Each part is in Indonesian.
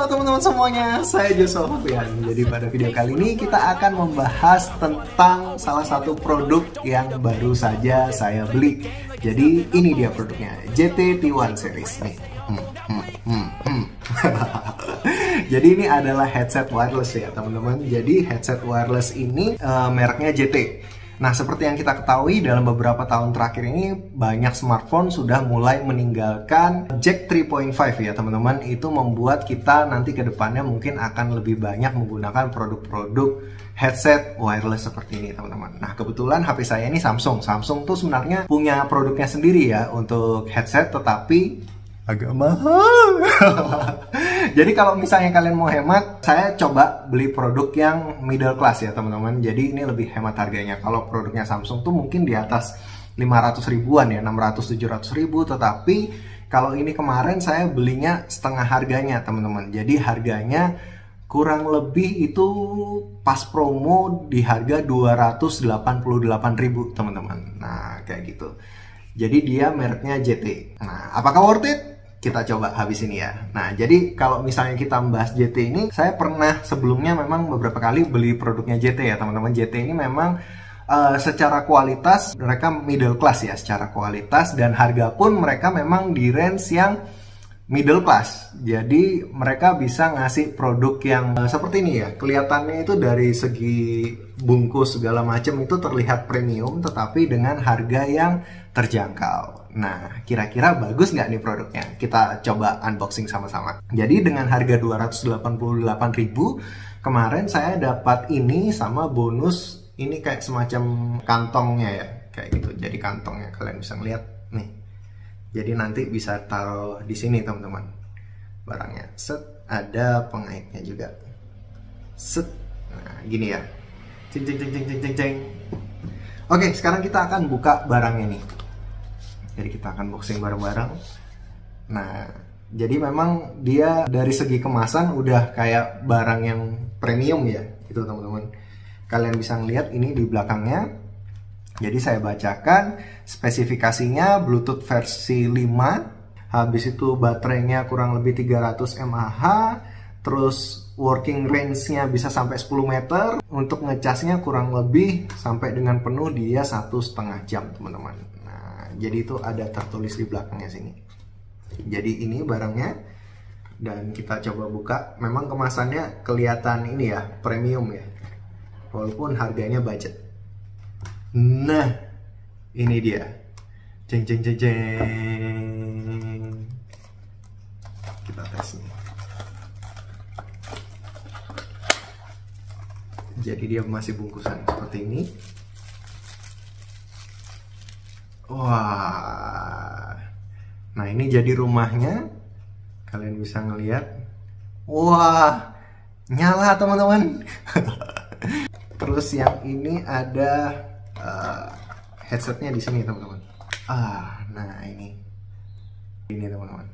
Halo teman-teman semuanya, saya Joshua Fabian. Jadi pada video kali ini kita akan membahas tentang salah satu produk yang baru saja saya beli. Jadi ini dia produknya, JT T1 series nih. Jadi ini adalah headset wireless ya teman-teman. Jadi headset wireless ini mereknya JT. Nah, seperti yang kita ketahui dalam beberapa tahun terakhir ini banyak smartphone sudah mulai meninggalkan jack 3.5 ya teman-teman. Itu membuat kita nanti ke depannya mungkin akan lebih banyak menggunakan produk-produk headset wireless seperti ini teman-teman. Nah, kebetulan HP saya ini Samsung. Samsung tuh sebenarnya punya produknya sendiri ya untuk headset, tetapi agak mahal. Jadi kalau misalnya kalian mau hemat, saya coba beli produk yang middle class ya teman-teman. Jadi ini lebih hemat harganya. Kalau produknya Samsung tuh mungkin di atas 500 ribuan ya, 600-700 ribu. Tetapi kalau ini kemarin saya belinya setengah harganya teman-teman. Jadi harganya kurang lebih itu pas promo di harga 288 ribu teman-teman. Nah kayak gitu. Jadi dia mereknya JT. Nah apakah worth it? Kita coba habis ini ya. Nah, jadi kalau misalnya kita membahas JT ini, saya pernah sebelumnya memang beberapa kali beli produknya JT ya, teman-teman. JT ini memang secara kualitas mereka middle class ya, secara kualitas dan harga pun mereka memang di range yang middle class. Jadi mereka bisa ngasih produk yang seperti ini ya. Kelihatannya itu dari segi bungkus segala macam itu terlihat premium, tetapi dengan harga yang terjangkau. Nah, kira-kira bagus nggak nih produknya? Kita coba unboxing sama-sama. Jadi dengan harga 288.000, kemarin saya dapat ini sama bonus ini kayak semacam kantongnya ya, kayak gitu. Jadi kantongnya kalian bisa ngeliat nih. Jadi nanti bisa taruh di sini teman-teman. Barangnya. Set, ada pengaitnya juga. Set. Nah, gini ya. Ceng ceng ceng ceng ceng ceng ceng. Oke, sekarang kita akan buka barangnya nih. Jadi kita akan boxing bareng-bareng. Nah, jadi memang dia dari segi kemasan udah kayak barang yang premium ya, itu teman-teman. Kalian bisa ngeliat ini di belakangnya. Jadi saya bacakan spesifikasinya Bluetooth versi 5. Habis itu baterainya kurang lebih 300 mAh. Terus working range-nya bisa sampai 10 meter. Untuk ngecasnya kurang lebih sampai dengan penuh dia 1,5 jam teman-teman. Jadi itu ada tertulis di belakangnya sini. Jadi ini barangnya. Dan kita coba buka. Memang kemasannya kelihatan ini ya, premium ya. Walaupun harganya budget. Nah, ini dia. Jeng jeng jeng jeng. Kita tes nih. Jadi dia masih bungkusan seperti ini. Wah, nah ini jadi rumahnya, kalian bisa ngelihat. Wah, nyala teman-teman. Terus yang ini ada headsetnya di sini teman-teman. Nah ini teman-teman.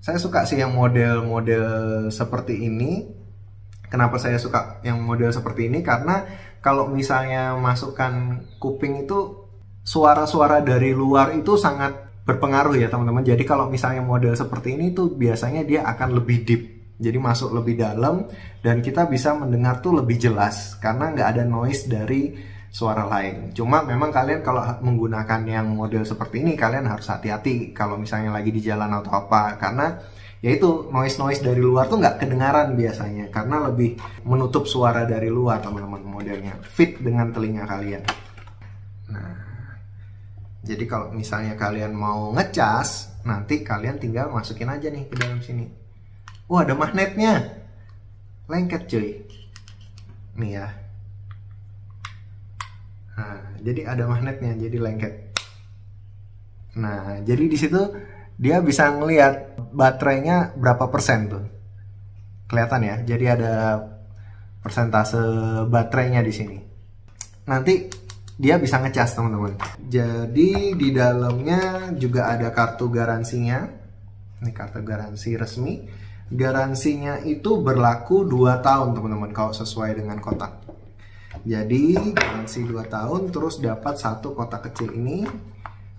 Saya suka sih yang model-model seperti ini. Kenapa saya suka yang model seperti ini? Karena kalau misalnya masukkan kuping itu suara-suara dari luar itu sangat berpengaruh ya teman-teman. Jadi kalau misalnya model seperti ini tuh biasanya dia akan lebih deep. Jadi masuk lebih dalam dan kita bisa mendengar tuh lebih jelas karena nggak ada noise dari suara lain. Cuma memang kalian kalau menggunakan yang model seperti ini kalian harus hati-hati kalau misalnya lagi di jalan atau apa, karena yaitu noise dari luar tuh nggak kedengaran biasanya karena lebih menutup suara dari luar teman-teman. Modelnya fit dengan telinga kalian. Nah, jadi kalau misalnya kalian mau ngecas, nanti kalian tinggal masukin aja nih ke dalam sini. Wah, ada magnetnya. Lengket cuy. Nih ya. Nah, jadi ada magnetnya, jadi lengket. Nah, jadi di situ dia bisa ngelihat baterainya berapa persen tuh. Kelihatan ya. Jadi ada persentase baterainya di sini. Nanti dia bisa ngecas teman-teman. Jadi di dalamnya juga ada kartu garansinya. Ini kartu garansi resmi. Garansinya itu berlaku 2 tahun teman-teman kalau sesuai dengan kotak. Jadi garansi 2 tahun, terus dapat satu kotak kecil ini.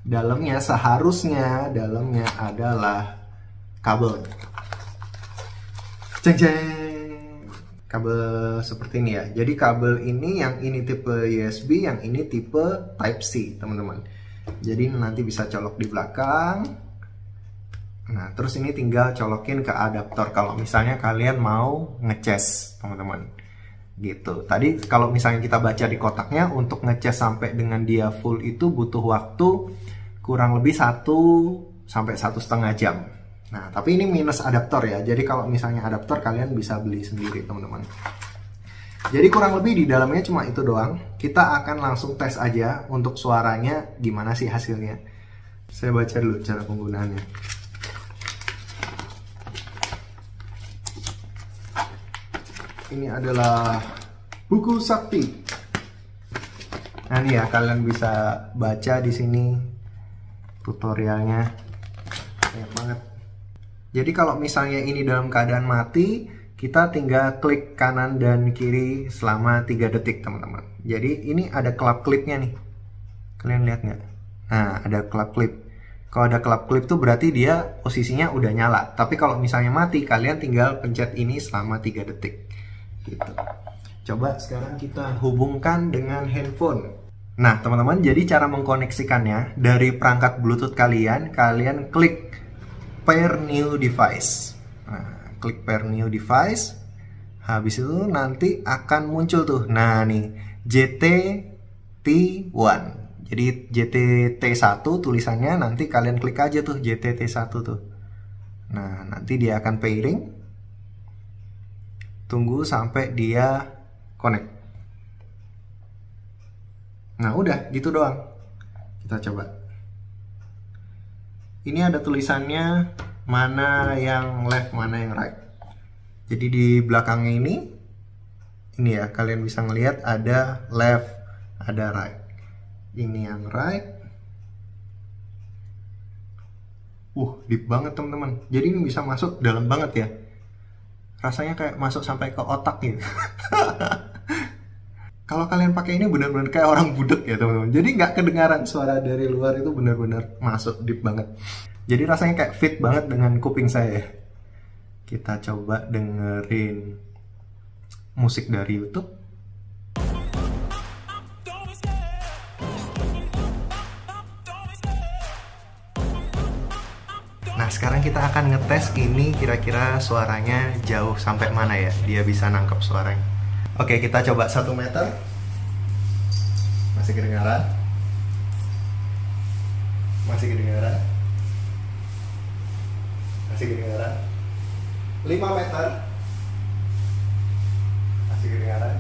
Dalamnya seharusnya dalamnya adalah kabel. Ceng ceng. Kabel seperti ini ya. Jadi kabel ini, yang ini tipe USB, yang ini tipe Type C, teman-teman. Jadi nanti bisa colok di belakang. Nah, terus ini tinggal colokin ke adaptor kalau misalnya kalian mau ngecas, teman-teman. Gitu. Tadi kalau misalnya kita baca di kotaknya, untuk ngecas sampai dengan dia full itu butuh waktu kurang lebih 1 sampai 1,5 jam. Nah, tapi ini minus adaptor ya. Jadi kalau misalnya adaptor kalian bisa beli sendiri, teman-teman. Jadi kurang lebih di dalamnya cuma itu doang. Kita akan langsung tes aja untuk suaranya gimana sih hasilnya. Saya baca dulu cara penggunaannya. Ini adalah buku sakti. Nah, ini ya, kalian bisa baca di sini tutorialnya. Banyak banget. Jadi kalau misalnya ini dalam keadaan mati, kita tinggal klik kanan dan kiri selama 3 detik, teman-teman. Jadi ini ada klap klipnya nih. Kalian lihat nggak? Nah, ada klap klip. Kalau ada klap klip tuh berarti dia posisinya udah nyala. Tapi kalau misalnya mati, kalian tinggal pencet ini selama 3 detik. Gitu. Coba sekarang kita hubungkan dengan handphone. Nah, teman-teman, jadi cara mengkoneksikannya dari perangkat Bluetooth kalian klik pair new device. Nah, klik pair new device. Habis itu nanti akan muncul tuh. Nah, nih JTT1. Jadi JTT1 tulisannya, nanti kalian klik aja tuh JTT1 tuh. Nah, nanti dia akan pairing. Tunggu sampai dia connect. Nah, udah gitu doang. Kita coba. Ini ada tulisannya mana yang left, mana yang right. Jadi di belakangnya ini ya, kalian bisa ngelihat ada left, ada right. Ini yang right. Deep banget, teman-teman. Jadi ini bisa masuk dalam banget ya. Rasanya kayak masuk sampai ke otak gitu. Kalau kalian pakai ini benar-benar kayak orang budek ya, teman-teman. Jadi nggak kedengaran suara dari luar, itu benar-benar masuk deep banget. Jadi rasanya kayak fit banget dengan kuping saya. Kita coba dengerin musik dari YouTube. Nah, sekarang kita akan ngetes ini kira-kira suaranya jauh sampai mana ya. Dia bisa nangkep suaranya. Oke, kita coba 1 meter. Masih kedengaran? Masih kedengaran? Masih kedengaran? 5 meter. Masih kedengaran?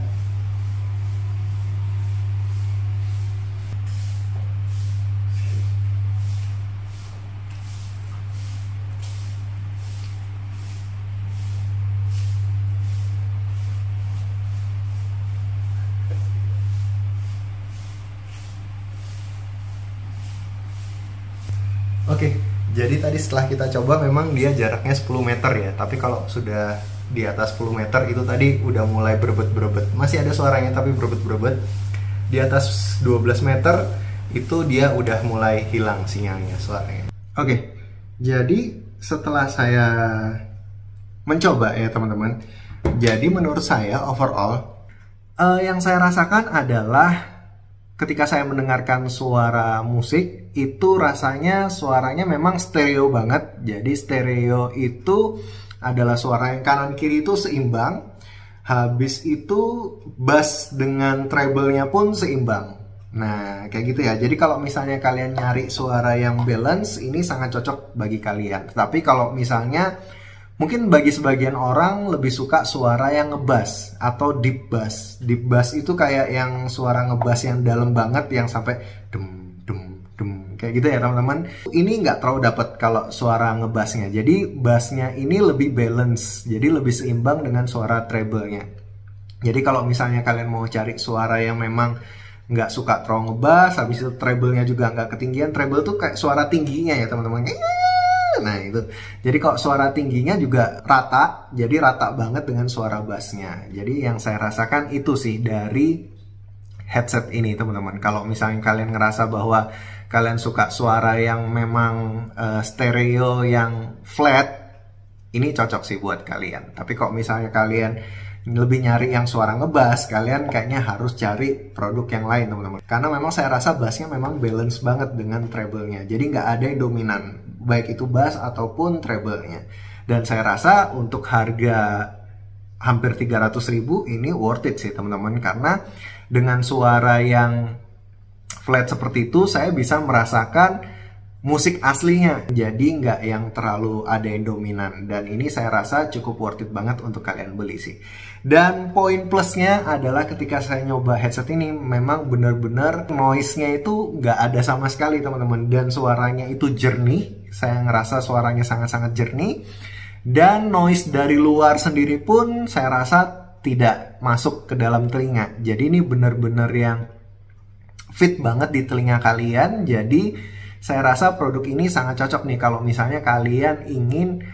Oke, jadi tadi setelah kita coba memang dia jaraknya 10 meter ya. Tapi kalau sudah di atas 10 meter itu tadi udah mulai berebet-berebet. Masih ada suaranya tapi berebet-berebet. Di atas 12 meter itu dia udah mulai hilang sinyalnya, suaranya. Oke, jadi setelah saya mencoba ya, teman-teman. Jadi menurut saya overall yang saya rasakan adalah ketika saya mendengarkan suara musik, itu rasanya suaranya memang stereo banget. Jadi stereo itu adalah suara yang kanan kiri itu seimbang. Habis itu bass dengan treble-nya pun seimbang. Nah, kayak gitu ya. Jadi kalau misalnya kalian nyari suara yang balance, ini sangat cocok bagi kalian. Tapi kalau misalnya mungkin bagi sebagian orang lebih suka suara yang ngebass atau deep bass. Deep bass itu kayak yang suara ngebass yang dalam banget, yang sampai dem dem dem kayak gitu ya, teman-teman. Ini nggak terlalu dapat kalau suara ngebassnya. Jadi bassnya ini lebih balance, jadi lebih seimbang dengan suara treble-nya. Jadi kalau misalnya kalian mau cari suara yang memang nggak suka terlalu ngebass, habis itu treble-nya juga nggak ketinggian. Treble tuh kayak suara tingginya ya, teman-teman. Nah itu, jadi kalau suara tingginya juga rata, jadi rata banget dengan suara bassnya. Jadi yang saya rasakan itu sih dari headset ini, teman-teman. Kalau misalnya kalian ngerasa bahwa kalian suka suara yang memang stereo yang flat, ini cocok sih buat kalian. Tapi kok misalnya kalian lebih nyari yang suara ngebass, kalian kayaknya harus cari produk yang lain teman-teman. Karena memang saya rasa bassnya memang balance banget dengan treble-nya. Jadi nggak ada yang dominan, baik itu bass ataupun treble-nya. Dan saya rasa untuk harga hampir 300.000 ini worth it sih teman-teman. Karena dengan suara yang flat seperti itu, saya bisa merasakan musik aslinya, jadi nggak yang terlalu ada yang dominan. Dan ini saya rasa cukup worth it banget untuk kalian beli sih. Dan poin plusnya adalah ketika saya nyoba headset ini, memang bener-bener noise-nya itu nggak ada sama sekali teman-teman. Dan suaranya itu jernih, saya ngerasa suaranya sangat-sangat jernih. Dan noise dari luar sendiri pun saya rasa tidak masuk ke dalam telinga. Jadi ini bener-bener yang fit banget di telinga kalian. Jadi saya rasa produk ini sangat cocok nih kalau misalnya kalian ingin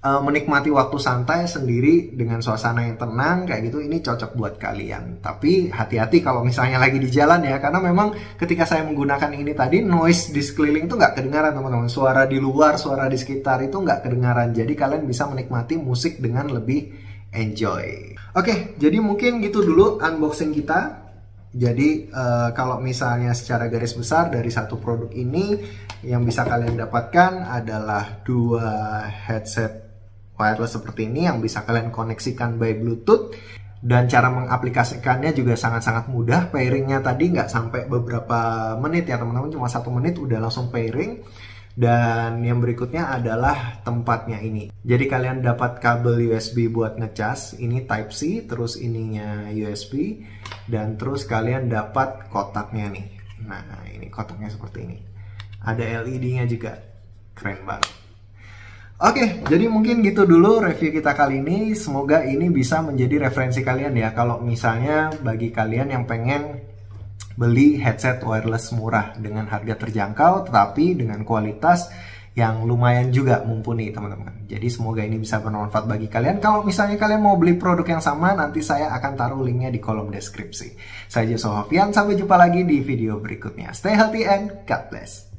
menikmati waktu santai sendiri dengan suasana yang tenang kayak gitu. Ini cocok buat kalian. Tapi hati-hati kalau misalnya lagi di jalan ya, karena memang ketika saya menggunakan ini tadi, noise di sekeliling tuh nggak kedengaran teman-teman. Suara di luar, suara di sekitar itu nggak kedengaran. Jadi kalian bisa menikmati musik dengan lebih enjoy. Oke, jadi mungkin gitu dulu unboxing kita. Jadi kalau misalnya secara garis besar dari satu produk ini yang bisa kalian dapatkan adalah 2 headset wireless seperti ini yang bisa kalian koneksikan by Bluetooth. Dan cara mengaplikasikannya juga sangat-sangat mudah. Pairingnya tadi nggak sampai beberapa menit ya teman-teman, cuma 1 menit udah langsung pairing. Dan yang berikutnya adalah tempatnya ini. Jadi kalian dapat kabel USB buat ngecas, ini Type-C, terus ininya USB, dan terus kalian dapat kotaknya nih. Nah, ini kotaknya seperti ini. Ada LED-nya juga. Keren banget. Oke, jadi mungkin gitu dulu review kita kali ini. Semoga ini bisa menjadi referensi kalian ya. Kalau misalnya bagi kalian yang pengen beli headset wireless murah dengan harga terjangkau tetapi dengan kualitas yang lumayan juga mumpuni teman-teman. Jadi semoga ini bisa bermanfaat bagi kalian. Kalau misalnya kalian mau beli produk yang sama, nanti saya akan taruh linknya di kolom deskripsi. Saya Joshua Hovian, sampai jumpa lagi di video berikutnya. Stay healthy and God bless.